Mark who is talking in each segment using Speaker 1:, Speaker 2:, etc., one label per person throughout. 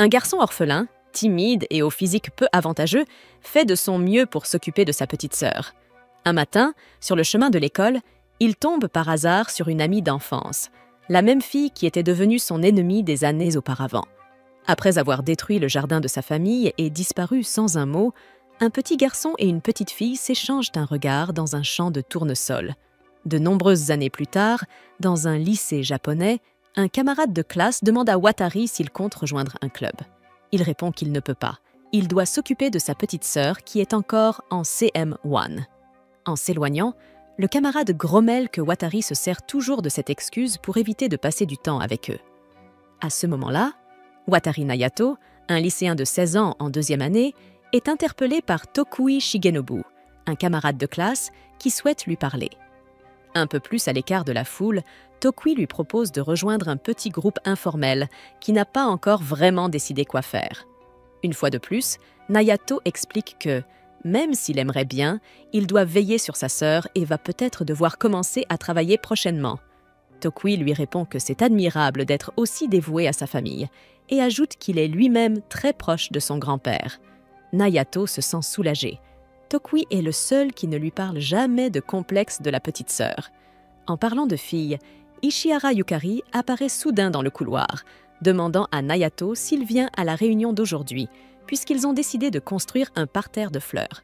Speaker 1: Un garçon orphelin, timide et au physique peu avantageux, fait de son mieux pour s'occuper de sa petite sœur. Un matin, sur le chemin de l'école, il tombe par hasard sur une amie d'enfance, la même fille qui était devenue son ennemie des années auparavant. Après avoir détruit le jardin de sa famille et disparu sans un mot, un petit garçon et une petite fille s'échangent un regard dans un champ de tournesol. De nombreuses années plus tard, dans un lycée japonais, un camarade de classe demande à Watari s'il compte rejoindre un club. Il répond qu'il ne peut pas. Il doit s'occuper de sa petite sœur qui est encore en CM1. En s'éloignant, le camarade grommelle que Watari se sert toujours de cette excuse pour éviter de passer du temps avec eux. À ce moment-là, Watari Nayato, un lycéen de 16 ans en deuxième année, est interpellé par Tokui Shigenobu, un camarade de classe qui souhaite lui parler. Un peu plus à l'écart de la foule, Tokui lui propose de rejoindre un petit groupe informel qui n'a pas encore vraiment décidé quoi faire. Une fois de plus, Nayato explique que, même s'il aimerait bien, il doit veiller sur sa sœur et va peut-être devoir commencer à travailler prochainement. Tokui lui répond que c'est admirable d'être aussi dévoué à sa famille et ajoute qu'il est lui-même très proche de son grand-père. Nayato se sent soulagé. Tokui est le seul qui ne lui parle jamais de complexe de la petite sœur. En parlant de filles, Ishihara Yukari apparaît soudain dans le couloir, demandant à Nayato s'il vient à la réunion d'aujourd'hui, puisqu'ils ont décidé de construire un parterre de fleurs.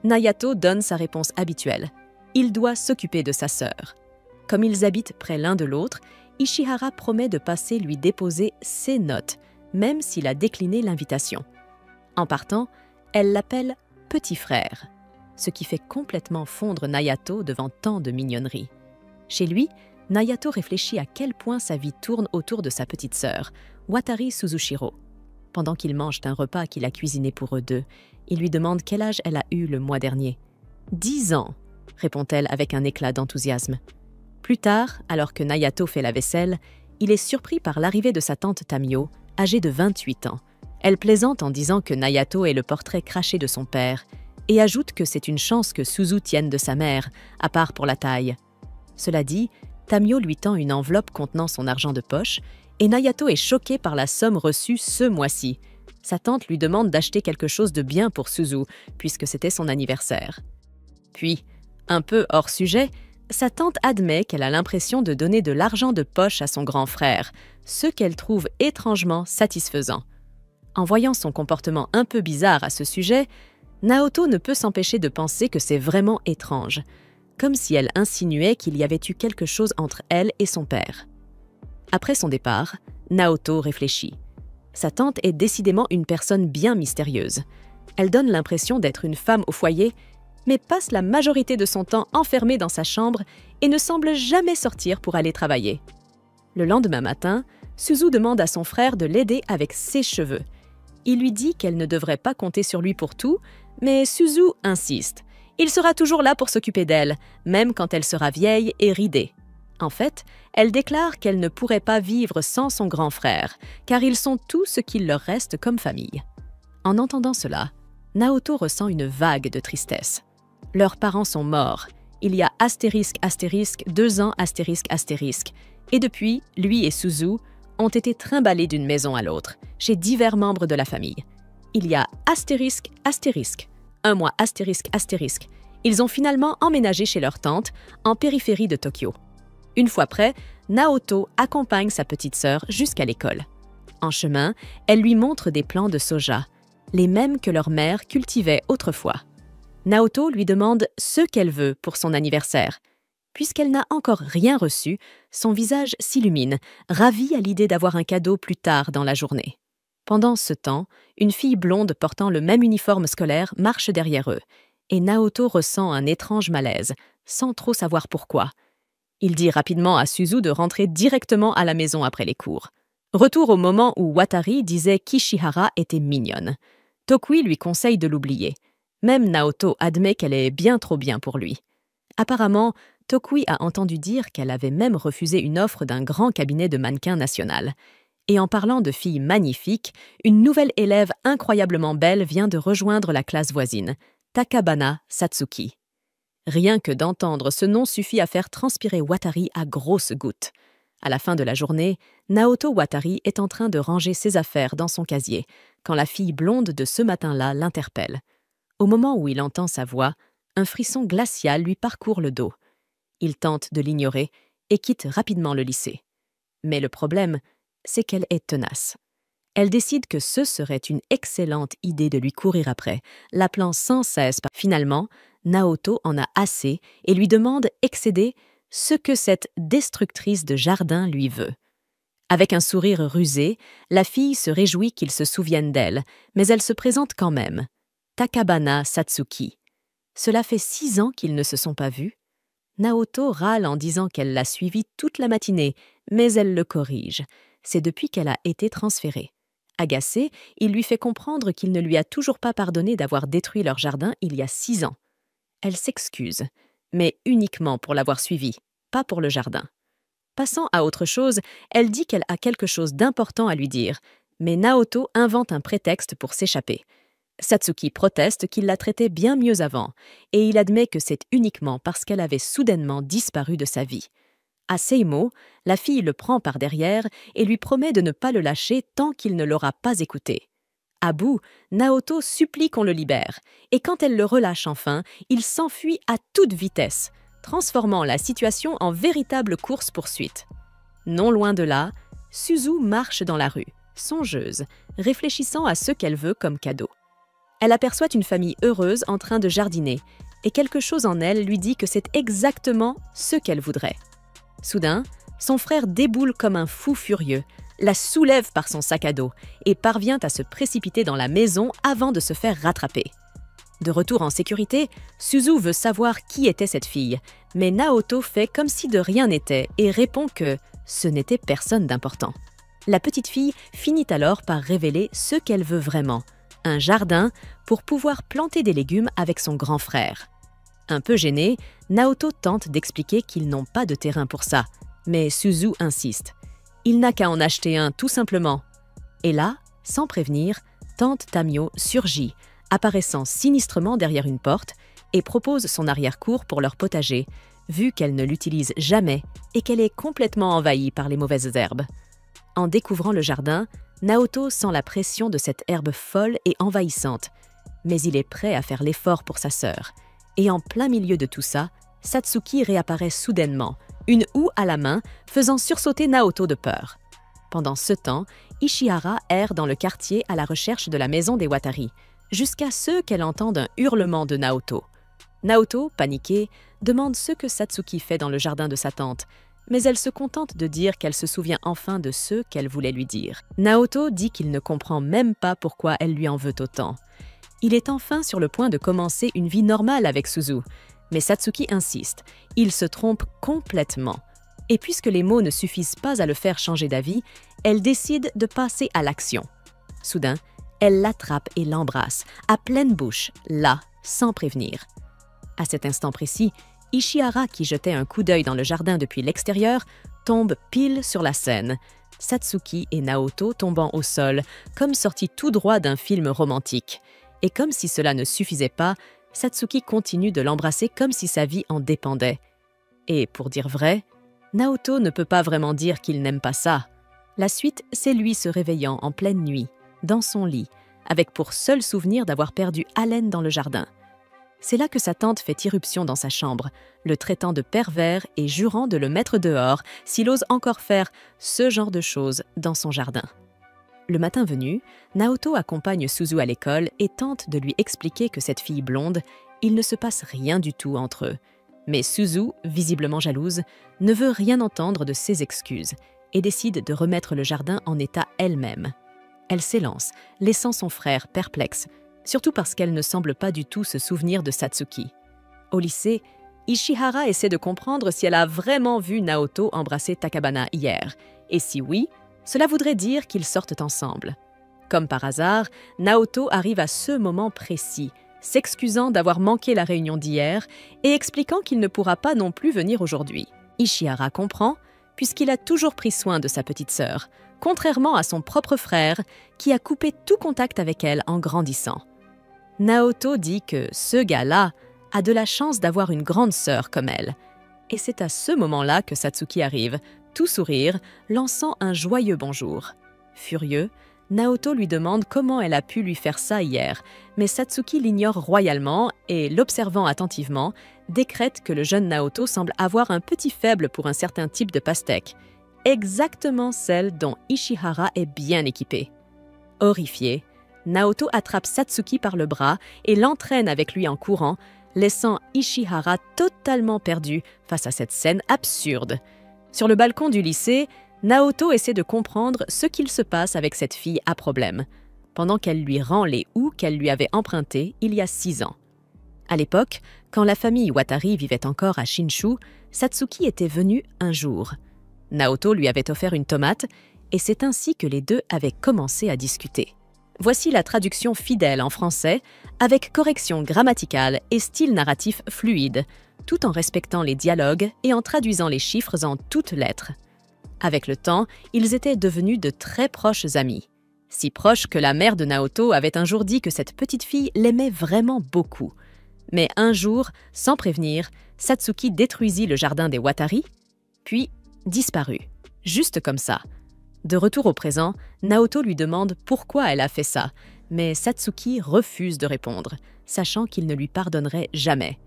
Speaker 1: Nayato donne sa réponse habituelle. Il doit s'occuper de sa sœur. Comme ils habitent près l'un de l'autre, Ishihara promet de passer lui déposer ses notes, même s'il a décliné l'invitation. En partant, elle l'appelle « petit frère », ce qui fait complètement fondre Nayato devant tant de mignonneries. Chez lui, Nayato réfléchit à quel point sa vie tourne autour de sa petite sœur, Watari Suzushiro. Pendant qu'ils mangent un repas qu'il a cuisiné pour eux deux, il lui demande quel âge elle a eu le mois dernier. « 10 ans », répond-elle avec un éclat d'enthousiasme. Plus tard, alors que Nayato fait la vaisselle, il est surpris par l'arrivée de sa tante Tamio, âgée de 28 ans. Elle plaisante en disant que Nayato est le portrait craché de son père et ajoute que c'est une chance que Suzu tienne de sa mère, à part pour la taille. Cela dit, Tamio lui tend une enveloppe contenant son argent de poche et Nayato est choqué par la somme reçue ce mois-ci. Sa tante lui demande d'acheter quelque chose de bien pour Suzu, puisque c'était son anniversaire. Puis, un peu hors sujet, sa tante admet qu'elle a l'impression de donner de l'argent de poche à son grand frère, ce qu'elle trouve étrangement satisfaisant. En voyant son comportement un peu bizarre à ce sujet, Naoto ne peut s'empêcher de penser que c'est vraiment étrange, comme si elle insinuait qu'il y avait eu quelque chose entre elle et son père. Après son départ, Naoto réfléchit. Sa tante est décidément une personne bien mystérieuse. Elle donne l'impression d'être une femme au foyer, mais passe la majorité de son temps enfermée dans sa chambre et ne semble jamais sortir pour aller travailler. Le lendemain matin, Suzu demande à son frère de l'aider avec ses cheveux. Il lui dit qu'elle ne devrait pas compter sur lui pour tout, mais Suzu insiste. Il sera toujours là pour s'occuper d'elle, même quand elle sera vieille et ridée. En fait, elle déclare qu'elle ne pourrait pas vivre sans son grand frère, car ils sont tout ce qu'il leur reste comme famille. En entendant cela, Naoto ressent une vague de tristesse. Leurs parents sont morts. Il y a astérisque, 2 ans, astérisque. Et depuis, lui et Suzu ont été trimballés d'une maison à l'autre, chez divers membres de la famille. Il y a astérisque, 1 mois astérisque. Ils ont finalement emménagé chez leur tante, en périphérie de Tokyo. Une fois prêt, Naoto accompagne sa petite sœur jusqu'à l'école. En chemin, elle lui montre des plants de soja, les mêmes que leur mère cultivait autrefois. Naoto lui demande ce qu'elle veut pour son anniversaire. Puisqu'elle n'a encore rien reçu, son visage s'illumine, ravie à l'idée d'avoir un cadeau plus tard dans la journée. Pendant ce temps, une fille blonde portant le même uniforme scolaire marche derrière eux, et Naoto ressent un étrange malaise, sans trop savoir pourquoi. Il dit rapidement à Suzu de rentrer directement à la maison après les cours. Retour au moment où Watari disait qu'Ishihara était mignonne. Tokui lui conseille de l'oublier. Même Naoto admet qu'elle est bien trop bien pour lui. Apparemment, Tokui a entendu dire qu'elle avait même refusé une offre d'un grand cabinet de mannequins national. Et en parlant de filles magnifiques, une nouvelle élève incroyablement belle vient de rejoindre la classe voisine, Takabana Satsuki. Rien que d'entendre ce nom suffit à faire transpirer Watari à grosses gouttes. À la fin de la journée, Naoto Watari est en train de ranger ses affaires dans son casier, quand la fille blonde de ce matin-là l'interpelle. Au moment où il entend sa voix, un frisson glacial lui parcourt le dos. Il tente de l'ignorer et quitte rapidement le lycée. Mais le problème, c'est qu'elle est tenace. Elle décide que ce serait une excellente idée de lui courir après, l'appelant sans cesse. Finalement, Naoto en a assez et lui demande excédé ce que cette destructrice de jardin lui veut. Avec un sourire rusé, la fille se réjouit qu'il se souvienne d'elle, mais elle se présente quand même. Takabana Satsuki. Cela fait 6 ans qu'ils ne se sont pas vus. Naoto râle en disant qu'elle l'a suivi toute la matinée, mais elle le corrige. C'est depuis qu'elle a été transférée. Agacé, il lui fait comprendre qu'il ne lui a toujours pas pardonné d'avoir détruit leur jardin il y a 6 ans. Elle s'excuse, mais uniquement pour l'avoir suivi, pas pour le jardin. Passant à autre chose, elle dit qu'elle a quelque chose d'important à lui dire, mais Naoto invente un prétexte pour s'échapper. Satsuki proteste qu'il la traitait bien mieux avant, et il admet que c'est uniquement parce qu'elle avait soudainement disparu de sa vie. À ces mots, la fille le prend par derrière et lui promet de ne pas le lâcher tant qu'il ne l'aura pas écouté. À bout, Naoto supplie qu'on le libère, et quand elle le relâche enfin, il s'enfuit à toute vitesse, transformant la situation en véritable course-poursuite. Non loin de là, Suzu marche dans la rue, songeuse, réfléchissant à ce qu'elle veut comme cadeau. Elle aperçoit une famille heureuse en train de jardiner, et quelque chose en elle lui dit que c'est exactement ce qu'elle voudrait. Soudain, son frère déboule comme un fou furieux, la soulève par son sac à dos et parvient à se précipiter dans la maison avant de se faire rattraper. De retour en sécurité, Suzu veut savoir qui était cette fille, mais Naoto fait comme si de rien n'était et répond que ce n'était personne d'important. La petite fille finit alors par révéler ce qu'elle veut vraiment, un jardin pour pouvoir planter des légumes avec son grand frère. Un peu gêné, Naoto tente d'expliquer qu'ils n'ont pas de terrain pour ça, mais Suzu insiste. Il n'a qu'à en acheter un, tout simplement. Et là, sans prévenir, tante Tamio surgit, apparaissant sinistrement derrière une porte, et propose son arrière-cour pour leur potager, vu qu'elle ne l'utilise jamais et qu'elle est complètement envahie par les mauvaises herbes. En découvrant le jardin, Naoto sent la pression de cette herbe folle et envahissante, mais il est prêt à faire l'effort pour sa sœur. Et en plein milieu de tout ça, Satsuki réapparaît soudainement, une houe à la main, faisant sursauter Naoto de peur. Pendant ce temps, Ishihara erre dans le quartier à la recherche de la maison des Watari, jusqu'à ce qu'elle entende un hurlement de Naoto. Naoto, paniquée, demande ce que Satsuki fait dans le jardin de sa tante, mais elle se contente de dire qu'elle se souvient enfin de ce qu'elle voulait lui dire. Naoto dit qu'il ne comprend même pas pourquoi elle lui en veut autant. Il est enfin sur le point de commencer une vie normale avec Suzu, mais Satsuki insiste, il se trompe complètement. Et puisque les mots ne suffisent pas à le faire changer d'avis, elle décide de passer à l'action. Soudain, elle l'attrape et l'embrasse, à pleine bouche, là, sans prévenir. À cet instant précis, Ishihara, qui jetait un coup d'œil dans le jardin depuis l'extérieur, tombe pile sur la scène. Satsuki et Naoto tombant au sol, comme sortis tout droit d'un film romantique. Et comme si cela ne suffisait pas, Satsuki continue de l'embrasser comme si sa vie en dépendait. Et pour dire vrai, Naoto ne peut pas vraiment dire qu'il n'aime pas ça. La suite, c'est lui se réveillant en pleine nuit, dans son lit, avec pour seul souvenir d'avoir perdu haleine dans le jardin. C'est là que sa tante fait irruption dans sa chambre, le traitant de pervers et jurant de le mettre dehors s'il ose encore faire ce genre de choses dans son jardin. Le matin venu, Naoto accompagne Suzu à l'école et tente de lui expliquer que cette fille blonde, il ne se passe rien du tout entre eux. Mais Suzu, visiblement jalouse, ne veut rien entendre de ses excuses et décide de remettre le jardin en état elle-même. Elle s'élance, laissant son frère perplexe, surtout parce qu'elle ne semble pas du tout se souvenir de Satsuki. Au lycée, Ishihara essaie de comprendre si elle a vraiment vu Naoto embrasser Takabana hier, et si oui, cela voudrait dire qu'ils sortent ensemble. Comme par hasard, Naoto arrive à ce moment précis, s'excusant d'avoir manqué la réunion d'hier et expliquant qu'il ne pourra pas non plus venir aujourd'hui. Ishihara comprend, puisqu'il a toujours pris soin de sa petite sœur, contrairement à son propre frère, qui a coupé tout contact avec elle en grandissant. Naoto dit que ce gars-là a de la chance d'avoir une grande sœur comme elle. Et c'est à ce moment-là que Satsuki arrive, tout sourire, lançant un joyeux bonjour. Furieux, Naoto lui demande comment elle a pu lui faire ça hier, mais Satsuki l'ignore royalement et, l'observant attentivement, décrète que le jeune Naoto semble avoir un petit faible pour un certain type de pastèque, exactement celle dont Ishihara est bien équipé. Horrifié, Naoto attrape Satsuki par le bras et l'entraîne avec lui en courant, laissant Ishihara totalement perdu face à cette scène absurde. Sur le balcon du lycée, Naoto essaie de comprendre ce qu'il se passe avec cette fille à problème, pendant qu'elle lui rend les houes qu'elle lui avait empruntées il y a 6 ans. À l'époque, quand la famille Watari vivait encore à Shinshu, Satsuki était venue un jour. Naoto lui avait offert une tomate, et c'est ainsi que les deux avaient commencé à discuter. Voici la traduction fidèle en français, avec correction grammaticale et style narratif fluide, tout en respectant les dialogues et en traduisant les chiffres en toutes lettres. Avec le temps, ils étaient devenus de très proches amis. Si proches que la mère de Naoto avait un jour dit que cette petite fille l'aimait vraiment beaucoup. Mais un jour, sans prévenir, Satsuki détruisit le jardin des Watari, puis disparut, juste comme ça. De retour au présent, Naoto lui demande pourquoi elle a fait ça, mais Satsuki refuse de répondre, sachant qu'il ne lui pardonnerait jamais.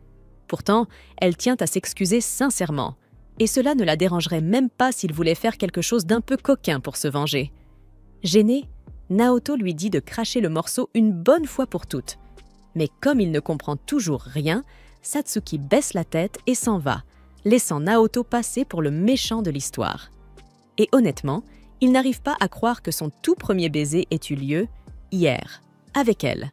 Speaker 1: Pourtant, elle tient à s'excuser sincèrement, et cela ne la dérangerait même pas s'il voulait faire quelque chose d'un peu coquin pour se venger. Gêné, Naoto lui dit de cracher le morceau une bonne fois pour toutes. Mais comme il ne comprend toujours rien, Satsuki baisse la tête et s'en va, laissant Naoto passer pour le méchant de l'histoire. Et honnêtement, il n'arrive pas à croire que son tout premier baiser ait eu lieu hier, avec elle.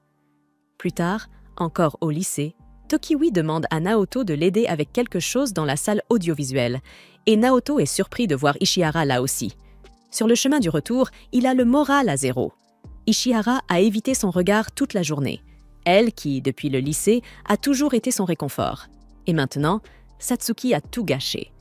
Speaker 1: Plus tard, encore au lycée, Tokiwi demande à Naoto de l'aider avec quelque chose dans la salle audiovisuelle, et Naoto est surpris de voir Ishihara là aussi. Sur le chemin du retour, il a le moral à zéro. Ishihara a évité son regard toute la journée, elle qui, depuis le lycée, a toujours été son réconfort. Et maintenant, Satsuki a tout gâché.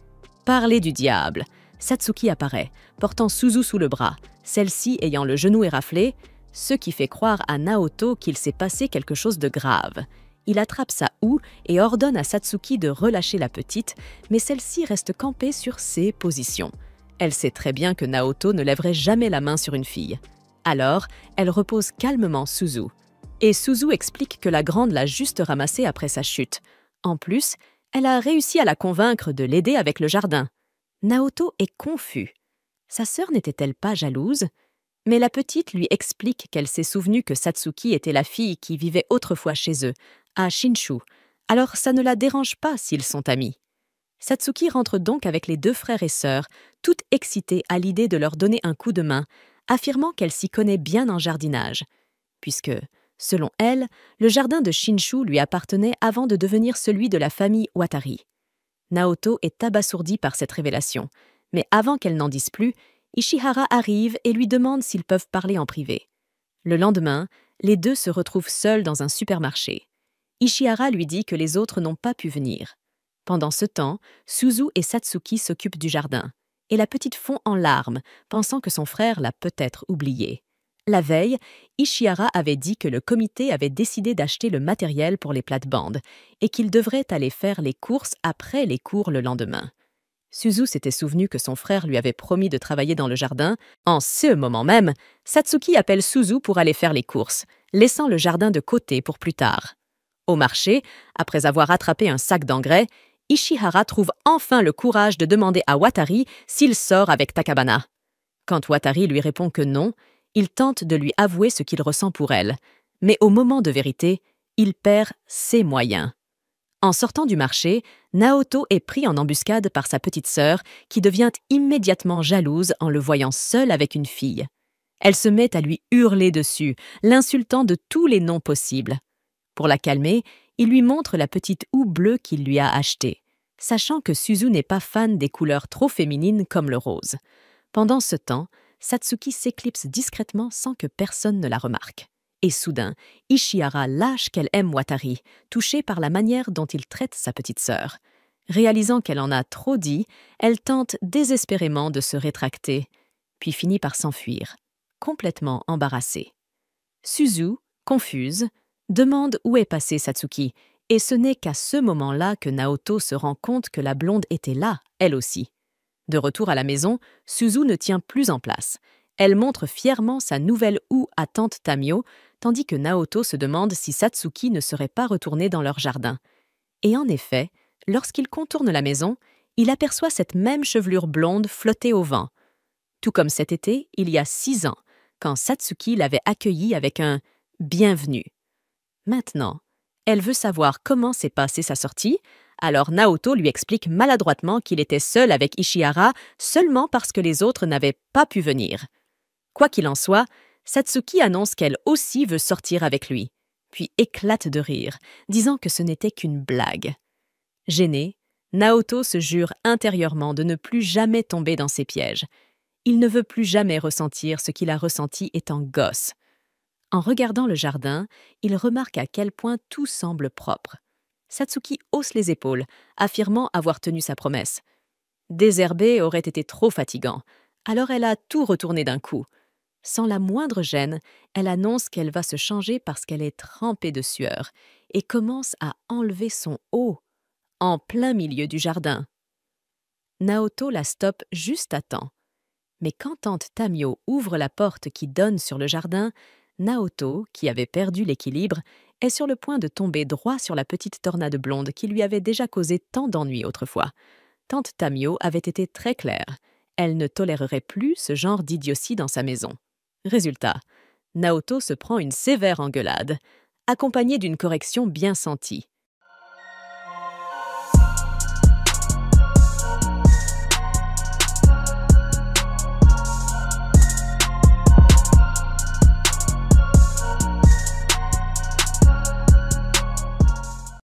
Speaker 1: Parler du diable. Satsuki apparaît, portant Suzu sous le bras, celle-ci ayant le genou éraflé, ce qui fait croire à Naoto qu'il s'est passé quelque chose de grave. Il attrape sa houe et ordonne à Satsuki de relâcher la petite, mais celle-ci reste campée sur ses positions. Elle sait très bien que Naoto ne lèverait jamais la main sur une fille. Alors, elle repose calmement Suzu. Et Suzu explique que la grande l'a juste ramassée après sa chute. En plus, elle a réussi à la convaincre de l'aider avec le jardin. Naoto est confus. Sa sœur n'était-elle pas jalouse? Mais la petite lui explique qu'elle s'est souvenue que Satsuki était la fille qui vivait autrefois chez eux, à Shinshu, alors ça ne la dérange pas s'ils sont amis. Satsuki rentre donc avec les 2 frères et sœurs, toute excitée à l'idée de leur donner un coup de main, affirmant qu'elle s'y connaît bien en jardinage, puisque, selon elle, le jardin de Shinshu lui appartenait avant de devenir celui de la famille Watari. Naoto est abasourdi par cette révélation, mais avant qu'elle n'en dise plus, Ishihara arrive et lui demande s'ils peuvent parler en privé. Le lendemain, les deux se retrouvent seuls dans un supermarché. Ishihara lui dit que les autres n'ont pas pu venir. Pendant ce temps, Suzu et Satsuki s'occupent du jardin, et la petite fond en larmes, pensant que son frère l'a peut-être oubliée. La veille, Ishihara avait dit que le comité avait décidé d'acheter le matériel pour les plates-bandes et qu'il devrait aller faire les courses après les cours le lendemain. Suzu s'était souvenu que son frère lui avait promis de travailler dans le jardin. En ce moment même, Satsuki appelle Suzu pour aller faire les courses, laissant le jardin de côté pour plus tard. Au marché, après avoir attrapé un sac d'engrais, Ishihara trouve enfin le courage de demander à Watari s'il sort avec Takabana. Quand Watari lui répond que non, il tente de lui avouer ce qu'il ressent pour elle, mais au moment de vérité, il perd ses moyens. En sortant du marché, Naoto est pris en embuscade par sa petite sœur qui devient immédiatement jalouse en le voyant seul avec une fille. Elle se met à lui hurler dessus, l'insultant de tous les noms possibles. Pour la calmer, il lui montre la petite houe bleue qu'il lui a achetée, sachant que Suzu n'est pas fan des couleurs trop féminines comme le rose. Pendant ce temps, Satsuki s'éclipse discrètement sans que personne ne la remarque. Et soudain, Ishihara lâche qu'elle aime Watari, touchée par la manière dont il traite sa petite sœur. Réalisant qu'elle en a trop dit, elle tente désespérément de se rétracter, puis finit par s'enfuir, complètement embarrassée. Suzu, confuse, demande où est passée Satsuki, et ce n'est qu'à ce moment-là que Naoto se rend compte que la blonde était là, elle aussi. De retour à la maison, Suzu ne tient plus en place. Elle montre fièrement sa nouvelle houe à tante Tamio, tandis que Naoto se demande si Satsuki ne serait pas retourné dans leur jardin. Et en effet, lorsqu'il contourne la maison, il aperçoit cette même chevelure blonde flotter au vent. Tout comme cet été, il y a 6 ans, quand Satsuki l'avait accueillie avec un « bienvenue ». Maintenant, elle veut savoir comment s'est passée sa sortie, alors Naoto lui explique maladroitement qu'il était seul avec Ishihara seulement parce que les autres n'avaient pas pu venir. Quoi qu'il en soit, Satsuki annonce qu'elle aussi veut sortir avec lui, puis éclate de rire, disant que ce n'était qu'une blague. Gêné, Naoto se jure intérieurement de ne plus jamais tomber dans ses pièges. Il ne veut plus jamais ressentir ce qu'il a ressenti étant gosse. En regardant le jardin, il remarque à quel point tout semble propre. Satsuki hausse les épaules, affirmant avoir tenu sa promesse. Désherber aurait été trop fatigant, alors elle a tout retourné d'un coup. Sans la moindre gêne, elle annonce qu'elle va se changer parce qu'elle est trempée de sueur et commence à enlever son haut, en plein milieu du jardin. Naoto la stoppe juste à temps. Mais quand tante Tamio ouvre la porte qui donne sur le jardin, Naoto, qui avait perdu l'équilibre, est sur le point de tomber droit sur la petite tornade blonde qui lui avait déjà causé tant d'ennuis autrefois. Tante Tamio avait été très claire. Elle ne tolérerait plus ce genre d'idiotie dans sa maison. Résultat, Naoto se prend une sévère engueulade, accompagnée d'une correction bien sentie.